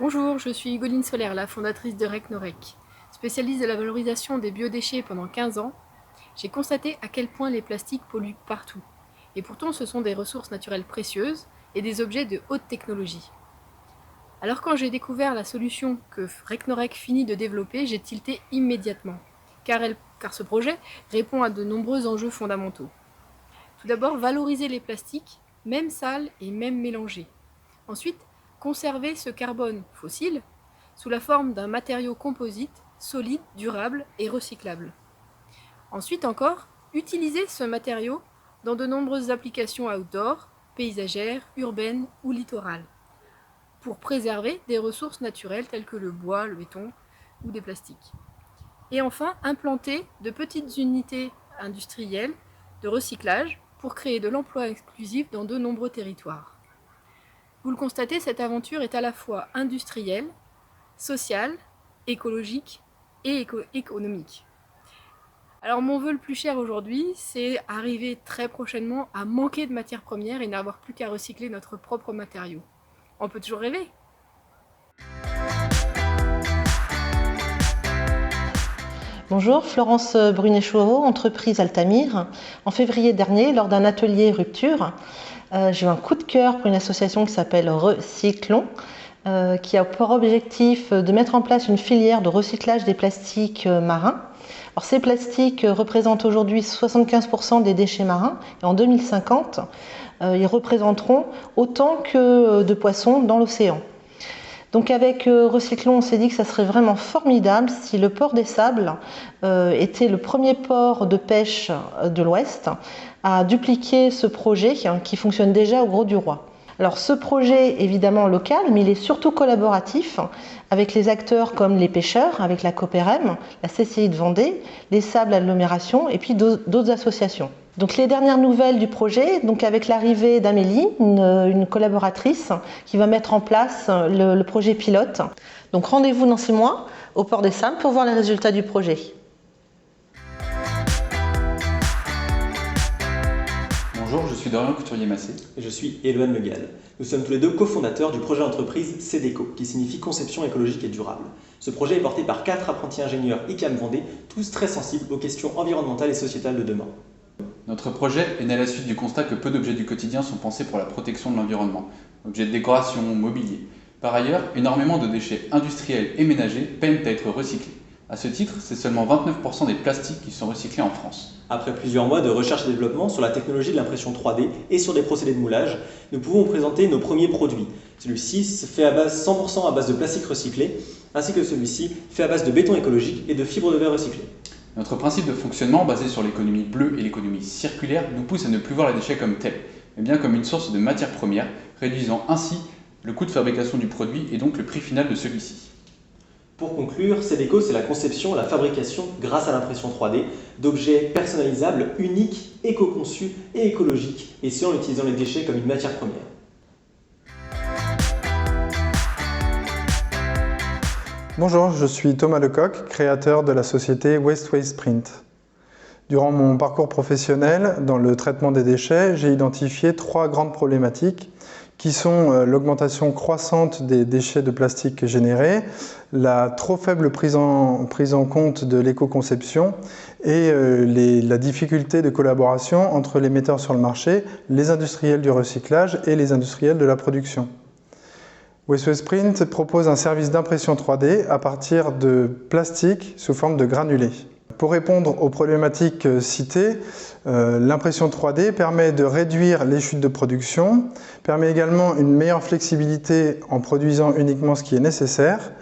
Bonjour, je suis Hugoline Solaire, la fondatrice de Recnorec. Spécialiste de la valorisation des biodéchets pendant 15 ans, j'ai constaté à quel point les plastiques polluent partout. Et pourtant, ce sont des ressources naturelles précieuses et des objets de haute technologie. Alors quand j'ai découvert la solution que Recnorec finit de développer, j'ai tilté immédiatement, car ce projet répond à de nombreux enjeux fondamentaux. Tout d'abord, valoriser les plastiques, même sales et même mélangés. Ensuite, conserver ce carbone fossile sous la forme d'un matériau composite, solide, durable et recyclable. Ensuite encore, utiliser ce matériau dans de nombreuses applications outdoor, paysagères, urbaines ou littorales, pour préserver des ressources naturelles telles que le bois, le béton ou des plastiques. Et enfin, implanter de petites unités industrielles de recyclage pour créer de l'emploi exclusif dans de nombreux territoires. Vous le constatez, cette aventure est à la fois industrielle, sociale, écologique et économique. Alors mon vœu le plus cher aujourd'hui, c'est arriver très prochainement à manquer de matières premières et n'avoir plus qu'à recycler notre propre matériau. On peut toujours rêver. Bonjour, Florence Brunet-Choureau, entreprise Altamir. En février dernier, lors d'un atelier Rupture, j'ai eu un coup de cœur pour une association qui s'appelle Recyclons, qui a pour objectif de mettre en place une filière de recyclage des plastiques marins. Alors, ces plastiques représentent aujourd'hui 75% des déchets marins et en 2050, ils représenteront autant que de poissons dans l'océan. Donc avec Recyclons, on s'est dit que ça serait vraiment formidable si le port des Sables était le premier port de pêche de l'Ouest à dupliquer ce projet qui fonctionne déjà au Grau-du-Roi. Alors ce projet est évidemment local, mais il est surtout collaboratif avec les acteurs comme les pêcheurs, avec la Coperem, la CCI de Vendée, les Sables Agglomération et puis d'autres associations. Donc les dernières nouvelles du projet, donc avec l'arrivée d'Amélie, une collaboratrice qui va mettre en place le projet pilote. Donc rendez-vous dans 6 mois au Port des Sables pour voir les résultats du projet. Bonjour, je suis Dorian Couturier-Massé. Et je suis Éloane Le Gall. Nous sommes tous les deux cofondateurs du projet d'entreprise CEDECO, qui signifie Conception écologique et durable. Ce projet est porté par 4 apprentis ingénieurs ICAM Vendée, tous très sensibles aux questions environnementales et sociétales de demain. Notre projet est né à la suite du constat que peu d'objets du quotidien sont pensés pour la protection de l'environnement, objets de décoration, mobilier. Par ailleurs, énormément de déchets industriels et ménagers peinent à être recyclés. À ce titre, c'est seulement 29% des plastiques qui sont recyclés en France. Après plusieurs mois de recherche et développement sur la technologie de l'impression 3D et sur des procédés de moulage, nous pouvons vous présenter nos premiers produits. Celui-ci se fait 100% à base de plastique recyclé, ainsi que celui-ci fait à base de béton écologique et de fibres de verre recyclées. Notre principe de fonctionnement, basé sur l'économie bleue et l'économie circulaire, nous pousse à ne plus voir les déchets comme tels, mais bien comme une source de matières premières, réduisant ainsi le coût de fabrication du produit et donc le prix final de celui-ci. Pour conclure, CEDECO, c'est la conception, la fabrication, grâce à l'impression 3D, d'objets personnalisables, uniques, éco-conçus et écologiques, et ce en utilisant les déchets comme une matière première. Bonjour, je suis Thomas Lecoq, créateur de la société Waste Print. Durant mon parcours professionnel dans le traitement des déchets, j'ai identifié 3 grandes problématiques qui sont l'augmentation croissante des déchets de plastique générés, la trop faible prise en compte de l'éco-conception et la difficulté de collaboration entre les metteurs sur le marché, les industriels du recyclage et les industriels de la production. Waste Print propose un service d'impression 3D à partir de plastique sous forme de granulés. Pour répondre aux problématiques citées, l'impression 3D permet de réduire les chutes de production, permet également une meilleure flexibilité en produisant uniquement ce qui est nécessaire.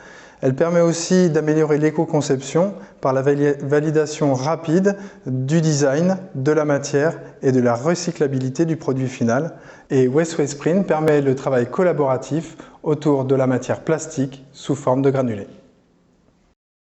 Elle permet aussi d'améliorer l'éco-conception par la validation rapide du design, de la matière et de la recyclabilité du produit final. Et Waste Print permet le travail collaboratif autour de la matière plastique sous forme de granulés.